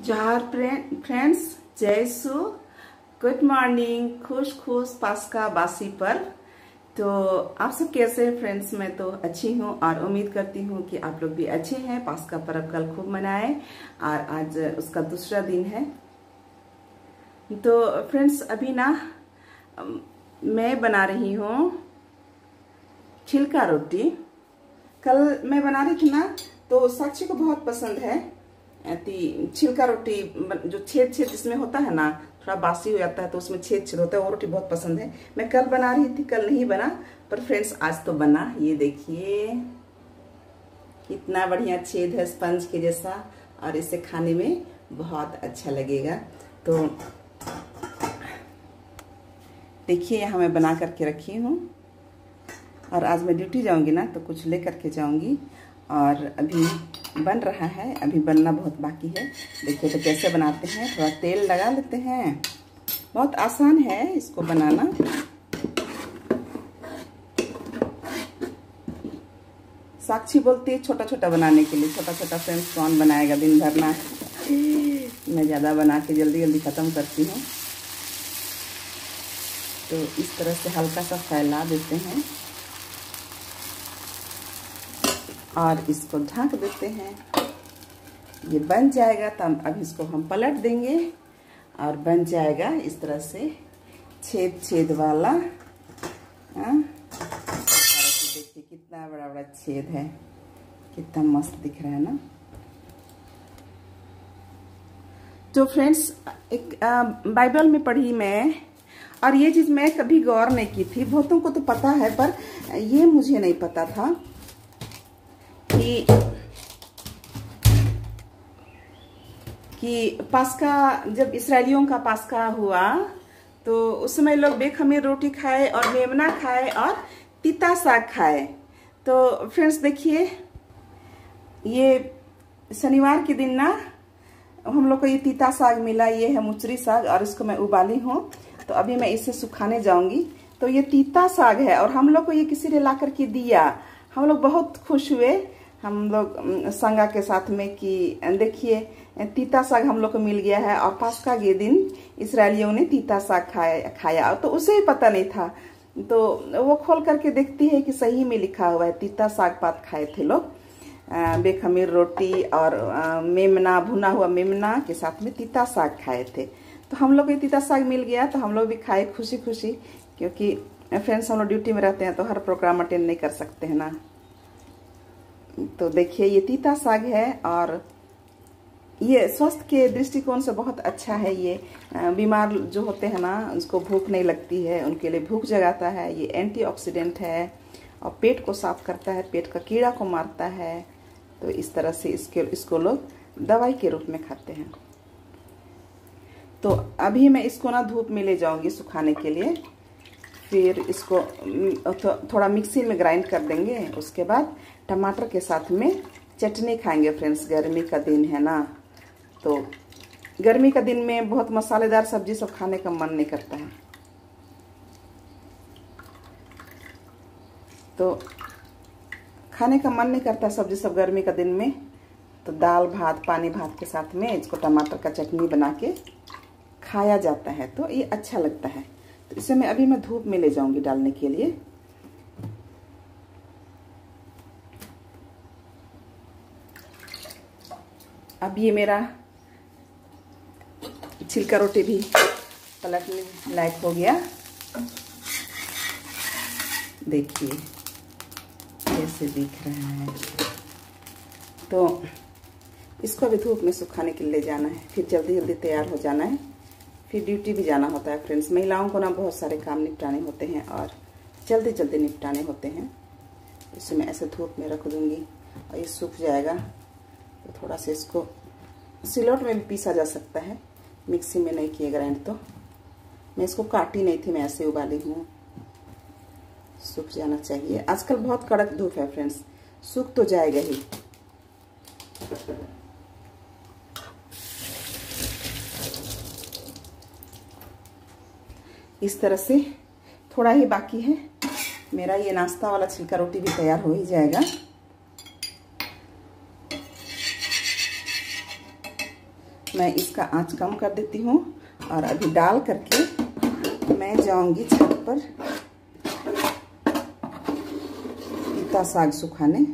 जोहार फ्रेंड्स, जय सु, गुड मॉर्निंग, खुश खुश पास्का बासी पर्व। तो आप सब कैसे हैं फ्रेंड्स? मैं तो अच्छी हूँ और उम्मीद करती हूँ कि आप लोग भी अच्छे हैं। पास्का पर्व कल खूब मनाए और आज उसका दूसरा दिन है। तो फ्रेंड्स अभी ना मैं बना रही हूँ छिलका रोटी। कल मैं बना रही थी ना, तो साक्षी को बहुत पसंद है छिलका रोटी, जो छेद छेद जिसमें होता है ना, थोड़ा बासी हो जाता है तो उसमें छेद छेद होता है, वो रोटी बहुत पसंद है। मैं कल बना रही थी, कल नहीं बना, पर फ्रेंड्स आज तो बना। ये देखिए कितना बढ़िया छेद है, स्पंज के जैसा, और इसे खाने में बहुत अच्छा लगेगा। तो देखिए यहाँ मैं बना करके रखी हूँ, और आज मैं ड्यूटी जाऊंगी ना तो कुछ ले करके जाऊंगी। और अभी बन रहा है, अभी बनना बहुत बाकी है। देखिए तो कैसे बनाते हैं, थोड़ा तेल लगा लेते हैं। बहुत आसान है इसको बनाना। साक्षी बोलती है छोटा छोटा बनाने के लिए। छोटा छोटा फ्रेंड्स कौन बनाएगा दिन भर ना। मैं ज़्यादा बना के जल्दी जल्दी ख़त्म करती हूँ। तो इस तरह से हल्का सा फैला देते हैं और इसको ढक देते हैं। ये बन जाएगा तब अब इसको हम पलट देंगे और बन जाएगा इस तरह से छेद छेद वाला। देखिए कितना बड़ा बड़ा छेद है, कितना मस्त दिख रहा है ना। तो फ्रेंड्स एक बाइबल में पढ़ी मैं, और ये चीज़ मैं कभी गौर नहीं की थी। बहुतों को तो पता है पर ये मुझे नहीं पता था कि पास्का, जब इसराइलियों का पास्का हुआ तो उस समय लोग बेखमीर रोटी खाए और मेमना खाए और तीता साग खाए। तो फ्रेंड्स देखिए ये शनिवार के दिन ना हम लोग को ये तीता साग मिला। ये है मुचरी साग और इसको मैं उबाली हूँ। तो अभी मैं इसे सुखाने जाऊंगी। तो ये तीता साग है और हम लोग को ये किसी ने ला करके दिया। हम लोग बहुत खुश हुए, हम लोग संगा के साथ में, कि देखिए तीता साग हम लोग को मिल गया है। और पास्का के दिन इसराइलियों ने तीता साग खाया। तो उसे ही पता नहीं था, तो वो खोल करके देखती है कि सही में लिखा हुआ है तीता साग पात खाए थे लोग। बेखमीर रोटी और मेमना, भुना हुआ मेमना के साथ में तीता साग खाए थे। तो हम लोग को तीता साग मिल गया तो हम लोग भी खाए खुशी खुशी, क्योंकि फ्रेंड्स हम लोग ड्यूटी में रहते हैं तो हर प्रोग्राम अटेंड नहीं कर सकते हैं ना। तो देखिए ये तीता साग है और ये स्वास्थ्य के दृष्टिकोण से बहुत अच्छा है। ये बीमार जो होते हैं ना, उसको भूख नहीं लगती है, उनके लिए भूख जगाता है। ये एंटीऑक्सीडेंट है और पेट को साफ करता है, पेट का कीड़ा को मारता है। तो इस तरह से इसको लोग दवाई के रूप में खाते हैं। तो अभी मैं इसको ना धूप में ले जाऊंगी सुखाने के लिए, फिर इसको थोड़ा मिक्सी में ग्राइंड कर देंगे। उसके बाद टमाटर के साथ में चटनी खाएंगे फ्रेंड्स। गर्मी का दिन है ना, तो गर्मी का दिन में बहुत मसालेदार सब्जी सब खाने का मन नहीं करता है। तो खाने का मन नहीं करता सब्जी सब गर्मी का दिन में, तो दाल भात, पानी भात के साथ में इसको टमाटर का चटनी बना के खाया जाता है। तो ये अच्छा लगता है। तो इसे मैं धूप में ले जाऊंगी डालने के लिए। अब ये मेरा छिलका रोटी भी पलटने लायक हो गया। देखिए कैसे दिख रहा है। तो इसको भी धूप में सुखाने के लिए ले जाना है, फिर जल्दी जल्दी तैयार हो जाना है, फिर ड्यूटी भी जाना होता है फ्रेंड्स। महिलाओं को ना बहुत सारे काम निपटाने होते हैं और जल्दी जल्दी निपटाने होते हैं। इसे मैं ऐसे धूप में रख दूंगी और ये सूख जाएगा। तो थोड़ा सा इसको सिलौट में भी पीसा जा सकता है, मिक्सी में नहीं किए ग्राइंड। तो मैं इसको काटी नहीं थी, मैं ऐसे उबाली हूँ। सूख जाना चाहिए। आजकल बहुत कड़क धूप है फ्रेंड्स, सूख तो जाएगा ही। इस तरह से थोड़ा ही बाकी है, मेरा ये नाश्ता वाला छिलका रोटी भी तैयार हो ही जाएगा। मैं इसका आंच कम कर देती हूँ और अभी डाल करके मैं जाऊंगी छत पर तीता साग सुखाने।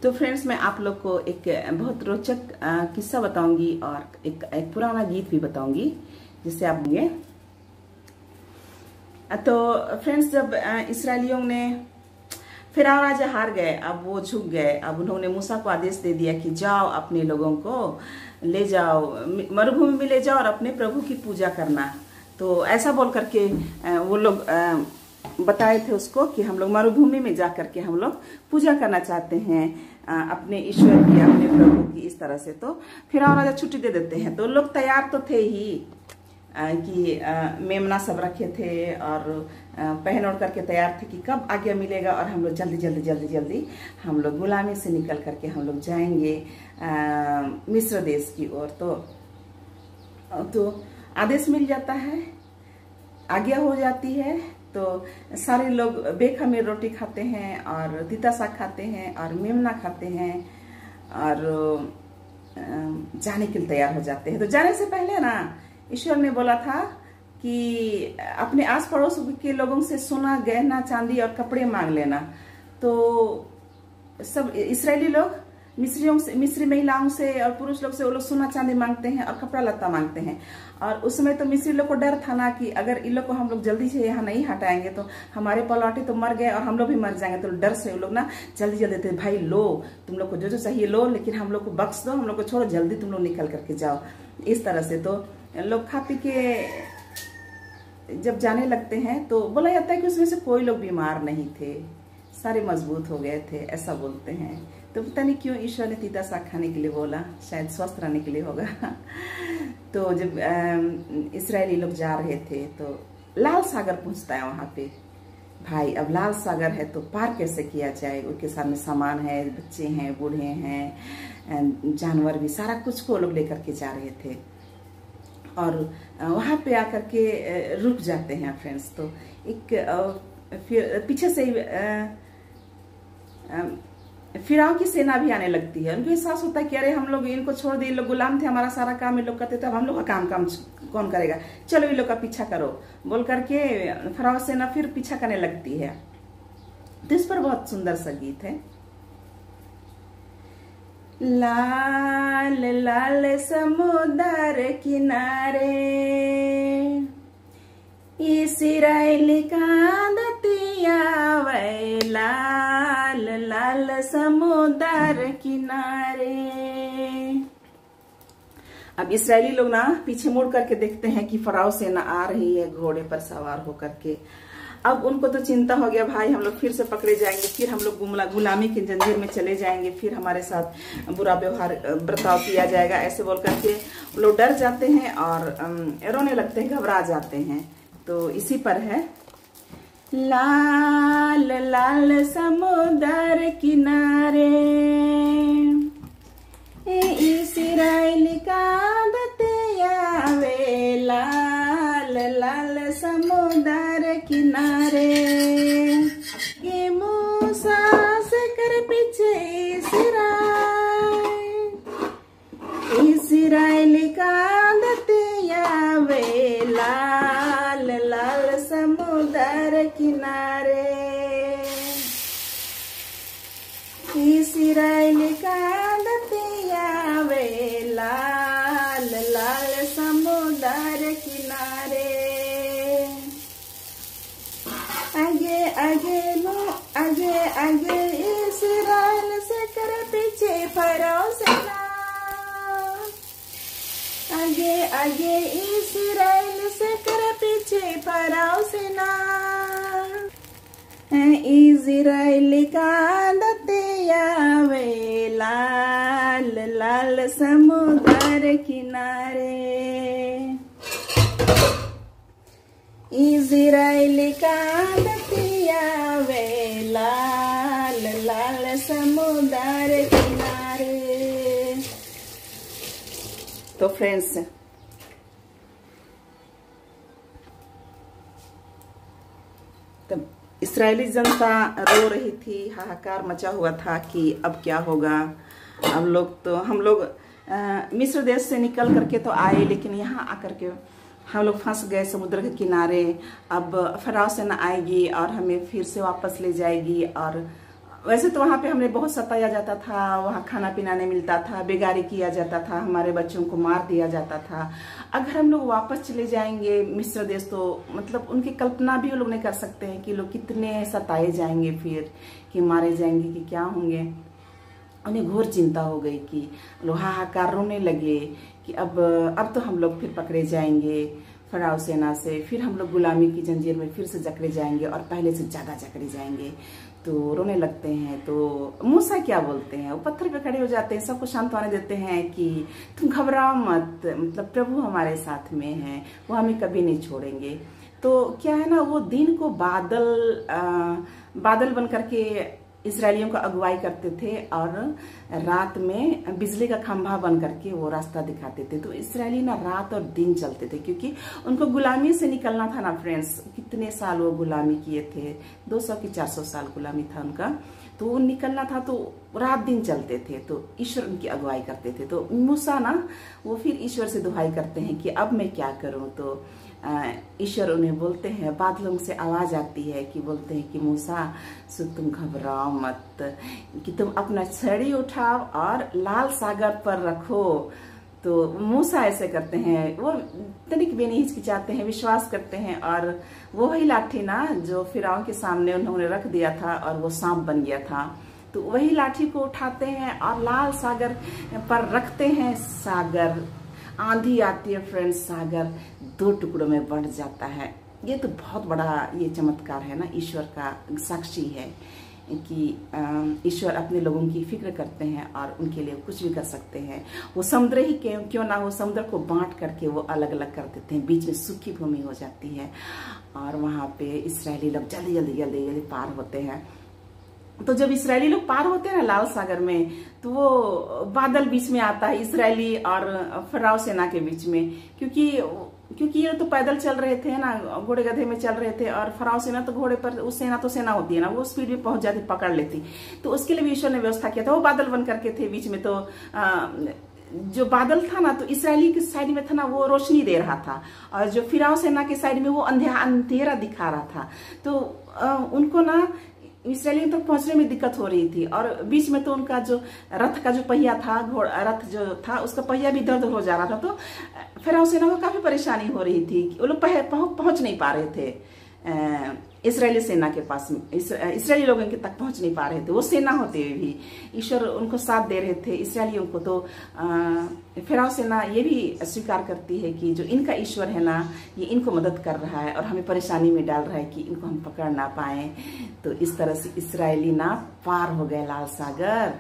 तो फ्रेंड्स, मैं आप लोग को एक बहुत रोचक किस्सा बताऊंगी और एक पुराना गीत भी बताऊंगी जिससे आप होंगे। तो फ्रेंड्स, जब इस्राएलियों ने फिरौन राजा हार गए, अब वो झुक गए। अब उन्होंने मूसा को आदेश दे दिया कि जाओ अपने लोगों को ले जाओ, मरुभूमि में ले जाओ और अपने प्रभु की पूजा करना। तो ऐसा बोल करके वो लोग बताए थे उसको कि हम लोग मरुभूमि में जा करके हम लोग पूजा करना चाहते हैं अपने ईश्वर की, अपने प्रभु की, इस तरह से। तो फिरौन राजा छुट्टी दे देते हैं। तो लोग तैयार तो थे ही कि मेमना सब रखे थे और पहन ओढ़ करके तैयार थे कि कब आज्ञा मिलेगा और हम लोग जल्दी जल्दी जल्दी जल्दी हम लोग गुलामी से निकल करके हम लोग जाएंगे मिस्र देश की ओर। तो आदेश मिल जाता है, आज्ञा हो जाती है। तो सारे लोग बेखमीर रोटी खाते हैं और तीता साग खाते हैं और मेमना खाते हैं और जाने के लिए तैयार हो जाते हैं। तो जाने से पहले ना ईश्वर ने बोला था कि अपने आस पड़ोस के लोगों से सोना, गहना, चांदी और कपड़े मांग लेना। तो सब इस्राएली लोग मिस्री महिलाओं से और पुरुष लोग से वो लोग सोना चांदी मांगते हैं और कपड़ा लत्ता मांगते हैं। और उस समय तो मिस्री लोग को डर था ना कि अगर इन लोग को हम लोग जल्दी से यहाँ नहीं हटाएंगे तो हमारे पलौटे तो मर गए और हम लोग भी मर जाएंगे। तो डर से वो लोग ना जल्दी जल्दी थे, भाई लो, तुम लोग को जो जो चाहिए लो, लेकिन हम लोग को बख्श दो, हम लोग को छोड़ो, जल्दी तुम लोग निकल करके जाओ, इस तरह से। तो लोग खा पी के जब जाने लगते हैं तो बोला जाता है कि उसमें से कोई लोग बीमार नहीं थे, सारे मजबूत हो गए थे, ऐसा बोलते हैं। तो पता नहीं क्यों ईश्वर ने तीता साग खाने के लिए बोला, शायद स्वस्थ रहने के लिए होगा। तो जब इस्राएली लोग जा रहे थे तो लाल सागर पहुंचता है वहां पे। भाई अब लाल सागर है तो पार कैसे किया जाए, उनके सामने सामान है, बच्चे हैं, बूढ़े हैं, जानवर भी, सारा कुछ को लोग लेकर के जा रहे थे। और वहां पे आकर के रुक जाते हैं फ्रेंड्स। तो एक फिर पीछे से फिरौन की सेना भी आने लगती है। उनको एहसास होता है कि अरे हम लोग इनको छोड़ दिए, लोग गुलाम थे, हमारा सारा काम इन लोग करते थे, अब हम लोग का काम कौन करेगा, चलो इन लोग का पीछा करो बोल करके फिरौन सेना फिर पीछा करने लगती है। तो इस पर बहुत सुंदर सा गीत है। लाल लाल समुद्र किनारे इस्राएल का दतिया वै, लाल लाल समुद्र किनारे। अब इस्राएली लोग ना पीछे मुड़ करके देखते हैं कि फराव सेना आ रही है घोड़े पर सवार होकर के। अब उनको तो चिंता हो गया, भाई हम लोग फिर से पकड़े जाएंगे, फिर हम लोग गुलामी की जंजीर में चले जाएंगे, फिर हमारे साथ बुरा व्यवहार बर्ताव किया जाएगा, ऐसे बोल करके लोग डर जाते हैं और रोने लगते हैं, घबरा जाते हैं। तो इसी पर है लाल लाल समुद्र किनारे इस्राएल का दतिया वे, लाल लाल समुद्र किनारे। ये मूसा से कर पीछे इस्राएल का दतिया वे, लाल लाल समुद्र किनारे। इस्राएल का दतिया वे, लाल लाल समुद्र किनारे। आगे आगे आगे आगे इस्राएल से कर पीछे फराव सेना, आगे आगे इस्राएल से कर पीछे फराव सेना। इस्राएल का दतिया वे, लाल लाल समुद्र किनारे। इस्राएल का दतिया वे, लाल लाल समुद्र किनारे। तो फ्रेंड्स, इस्राएली जनता रो रही थी, हाहाकार मचा हुआ था कि अब क्या होगा। हम लोग मिस्र देश से निकल करके तो आए, लेकिन यहाँ आकर के हम लोग फंस गए समुद्र के किनारे। अब फराव सेना आएगी और हमें फिर से वापस ले जाएगी। और वैसे तो वहाँ पे हमें बहुत सताया जाता था, वहाँ खाना पीना नहीं मिलता था, बेगारी किया जाता था, हमारे बच्चों को मार दिया जाता था। अगर हम लोग वापस चले जाएंगे मिस्र देश तो मतलब उनकी कल्पना भी वो लोग नहीं कर सकते हैं कि लोग कितने सताए जाएंगे, फिर कि मारे जाएंगे, कि क्या होंगे। उन्हें घोर चिंता हो गई कि लोग हाहाकार रोने लगे कि अब तो हम लोग फिर पकड़े जाएंगे फराव सेना से, फिर हम लोग गुलामी की जंजीर में फिर से जकड़े जाएंगे और पहले से ज़्यादा जकड़े जाएंगे। तो रोने लगते हैं। तो मूसा क्या बोलते हैं, वो पत्थर पे खड़े हो जाते हैं, सबको सांत्वना देते हैं कि तुम घबराओ मत, मतलब प्रभु हमारे साथ में हैं, वो हमें कभी नहीं छोड़ेंगे। तो क्या है ना, वो दिन को बादल बन करके इसराइलियों का अगुवाई करते थे और रात में बिजली का खंभा बन करके वो रास्ता दिखाते थे। तो इसराइली ना रात और दिन चलते थे, क्योंकि उनको गुलामी से निकलना था ना फ्रेंड्स। कितने साल वो गुलामी किए थे, 200 की 400 साल गुलामी था उनका। तो वो निकलना था तो रात दिन चलते थे। तो ईश्वर उनकी अगुवाई करते थे। तो मूसा ना वो फिर ईश्वर से दुहाई करते हैं कि अब मैं क्या करूं। तो ईश्वर उन्हें बोलते हैं, बादलों से आवाज आती है कि बोलते हैं कि मूसा तुम घबराओ मत, कि तुम अपना छड़ी उठाओ और लाल सागर पर रखो। तो मूसा ऐसे करते हैं, वो तनिक भी नहीं हिचकिचाते हैं, विश्वास करते हैं। और वो वही लाठी ना जो फिरौन के सामने उन्होंने रख दिया था और वो सांप बन गया था, तो वही लाठी को उठाते हैं और लाल सागर पर रखते हैं। सागर आंधी आती है फ्रेंड्स, सागर 2 टुकड़ों में बढ़ जाता है। ये तो बहुत बड़ा ये चमत्कार है ना, ईश्वर का साक्षी है कि ईश्वर अपने लोगों की फिक्र करते हैं और उनके लिए कुछ भी कर सकते हैं। वो समुद्र ही क्यों ना हो, समुद्र को बांट करके वो अलग अलग कर देते हैं, बीच में सूखी भूमि हो जाती है और वहां पे इसराइली लोग जल्दी जल्दी जल्दी जल्दी पार होते हैं। तो जब इसराइली लोग पार होते हैं ना लाल सागर में, तो वो बादल बीच में आता है इसराइली और फराव सेना के बीच में, क्योंकि ये तो पैदल चल रहे थे ना, घोड़े गधे में चल रहे थे। और फराव सेना तो घोड़े पर, उस सेना तो सेना होती है ना, वो स्पीड में पहुंच जाती, पकड़ लेती। तो उसके लिए भी ईश्वर ने व्यवस्था किया था। वो बादल बन करके थे बीच में। तो जो बादल था ना, तो इसराइली की साइड में था ना, वो रोशनी दे रहा था, और जो फिराव सेना के साइड में वो अंधेरा दिखा रहा था। तो उनको ना इसराइलियों तक पहुंचने में दिक्कत हो रही थी। और बीच में तो उनका जो रथ का जो पहिया था, रथ जो था उसका पहिया भी दर्द हो जा रहा था। तो फिर सेना को काफी परेशानी हो रही थी, वो लोग पहुंच नहीं पा रहे थे इसराइली सेना के पास, इसराइली लोगों के तक पहुंच नहीं पा रहे थे। वो सेना होते हुए भी ईश्वर उनको साथ दे रहे थे इसराइलियों को। तो फिरौन सेना ये भी स्वीकार करती है कि जो इनका ईश्वर है ना, ये इनको मदद कर रहा है और हमें परेशानी में डाल रहा है कि इनको हम पकड़ ना पाए। तो इस तरह से इसराइली ना पार हो गए लाल सागर,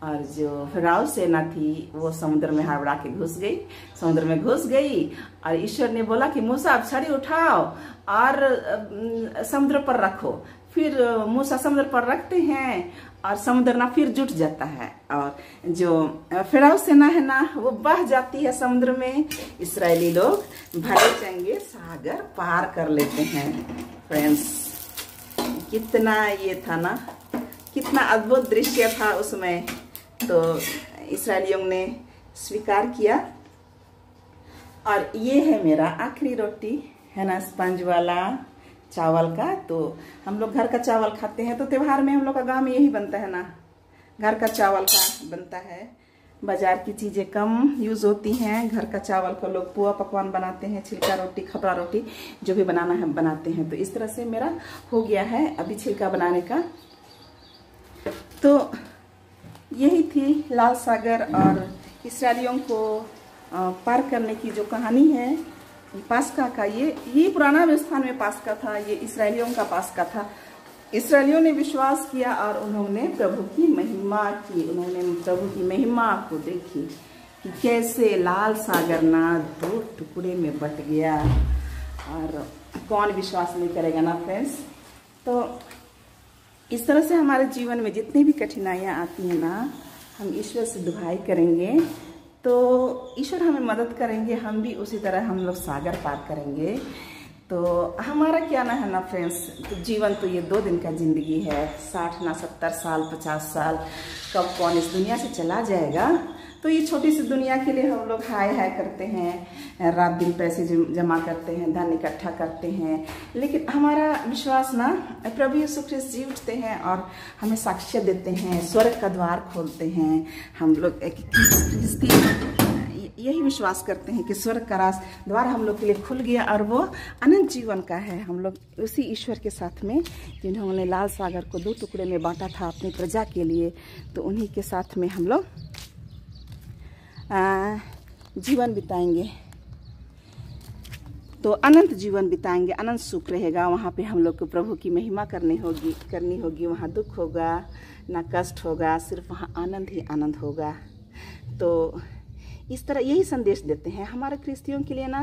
और जो फिरौन सेना थी वो समुद्र में हड़बड़ा के घुस गई, समुद्र में घुस गई। और ईश्वर ने बोला कि मूसा अब छड़ी उठाओ और समुद्र पर रखो। फिर मूसा समुद्र पर रखते हैं और समुद्र ना फिर जुट जाता है, और जो फिरौन सेना है ना वो बह जाती है समुद्र में। इसराइली लोग भले चंगे सागर पार कर लेते हैं। फ्रेंड्स, कितना ये था ना, कितना अद्भुत दृश्य था उसमें। तो इसराइलियों ने स्वीकार किया। और ये है मेरा आखिरी रोटी है ना, स्पंज वाला चावल का। तो हम लोग घर का चावल खाते हैं, तो त्योहार में हम लोग का गांव में यही बनता है ना, घर का चावल का बनता है। बाजार की चीजें कम यूज होती हैं, घर का चावल का लोग पुआ पकवान बनाते हैं, छिलका रोटी, खपरा रोटी, जो भी बनाना है बनाते हैं। तो इस तरह से मेरा हो गया है अभी छिलका बनाने का। तो यही थी लाल सागर और इसराइलियों को पार करने की जो कहानी है पास्का का। ये पुराना व्यवस्थान में पास्का था, ये इसराइलियों का पास्का था। इसराइलियों ने विश्वास किया और उन्होंने प्रभु की महिमा की, उन्होंने प्रभु की महिमा को देखी कि कैसे लाल सागर ना 2 टुकड़े में बट गया। और कौन विश्वास नहीं करेगा ना फ्रेंड्स। तो इस तरह से हमारे जीवन में जितनी भी कठिनाइयाँ आती हैं ना, हम ईश्वर से दुहाई करेंगे तो ईश्वर हमें मदद करेंगे, हम भी उसी तरह हम लोग सागर पार करेंगे। तो हमारा क्या ना है ना फ्रेंड्स, तो जीवन तो ये 2 दिन का जिंदगी है। 60 ना 70 साल 50 साल कब कौन इस दुनिया से चला जाएगा। तो ये छोटी सी दुनिया के लिए हम लोग हाय हाय करते हैं, रात दिन पैसे जमा करते हैं, धन इकट्ठा करते हैं। लेकिन हमारा विश्वास ना प्रभु यीशु ख्रिस्त जी उठते हैं और हमें साक्ष्य देते हैं, स्वर्ग का द्वार खोलते हैं। हम लोग यही विश्वास करते हैं कि स्वर्ग का द्वार हम लोग के लिए खुल गया और वो अनंत जीवन का है। हम लोग उसी ईश्वर के साथ में, जिन्होंने लाल सागर को 2 टुकड़े में बांटा था अपनी प्रजा के लिए, तो उन्हीं के साथ में हम लोग जीवन बिताएंगे। तो अनंत जीवन बिताएंगे, अनंत सुख रहेगा। वहाँ पे हम लोग को प्रभु की महिमा करनी होगी। वहाँ दुख होगा ना कष्ट होगा, सिर्फ वहाँ आनंद ही आनंद होगा। तो इस तरह यही संदेश देते हैं हमारे ख्रिस्तियों के लिए ना।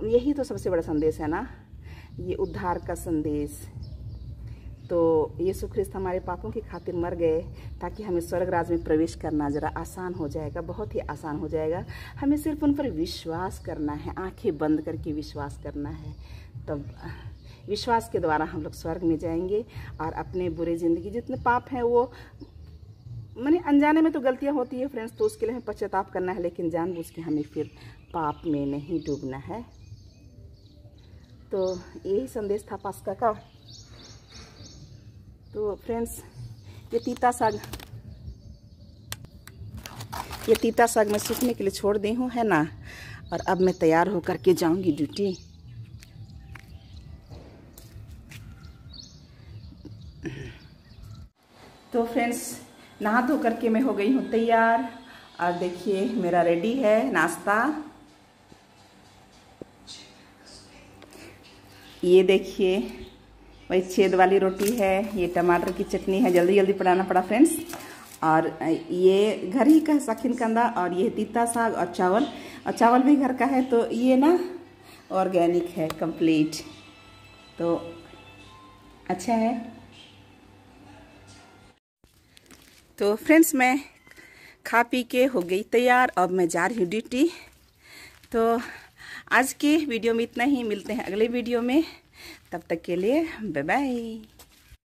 यही तो सबसे बड़ा संदेश है ना, ये उद्धार का संदेश। तो यीशु ख्रिस्त हमारे पापों की खातिर मर गए ताकि हमें स्वर्ग राज में प्रवेश करना जरा आसान हो जाएगा, बहुत ही आसान हो जाएगा। हमें सिर्फ उन पर विश्वास करना है, आंखें बंद करके विश्वास करना है। तब विश्वास के द्वारा हम लोग स्वर्ग में जाएंगे और अपने बुरे जिंदगी जितने पाप हैं वो, मैंने अनजाने में तो गलतियां होती है फ्रेंड्स, तो उसके लिए हमें पश्चाताप करना है, लेकिन जानबूझ के हमें फिर पाप में नहीं डूबना है। तो यही संदेश था पास्का का। तो फ्रेंड्स ये तीता साग मैं सूखने के लिए छोड़ दी हूँ, है ना। और अब मैं तैयार होकर के जाऊंगी ड्यूटी। तो फ्रेंड्स नहा धो करके मैं हो गई हूँ तैयार। और देखिए मेरा रेडी है नाश्ता। ये देखिए वही छेद वाली रोटी है, ये टमाटर की चटनी है, जल्दी जल्दी बनाना पड़ा फ्रेंड्स। और ये घर ही का सखिन कंदा, और ये तीता साग और चावल भी घर का है। तो ये ना ऑर्गेनिक है कंप्लीट, तो अच्छा है। तो फ्रेंड्स मैं खा पी के हो गई तैयार, अब मैं जा रही हूँ ड्यूटी। तो आज की वीडियो में इतना ही, मिलते हैं अगले वीडियो में, तब तक के लिए बाय बाय।